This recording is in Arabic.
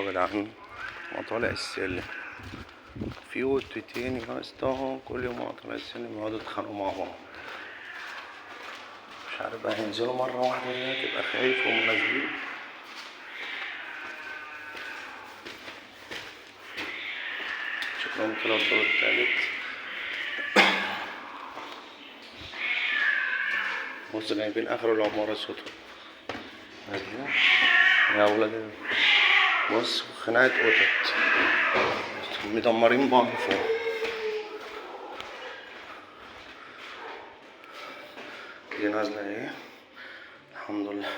يا جدعان وطالع السلم في قطتين يا اسطى، كل يوم انا طالع السلم يقعدوا يتخانقوا مع بعض. مش عارف بقى هينزلوا مرة واحدة دي تبقى خايف وهم نازلين. شكلهم طلعوا الدور التالت. بص جايبين اخر العمارة صوتهم نازلين يا ولاد. بص خناقة قطط مدمرين بعض فوق. دي نازلة ايه الحمد لله.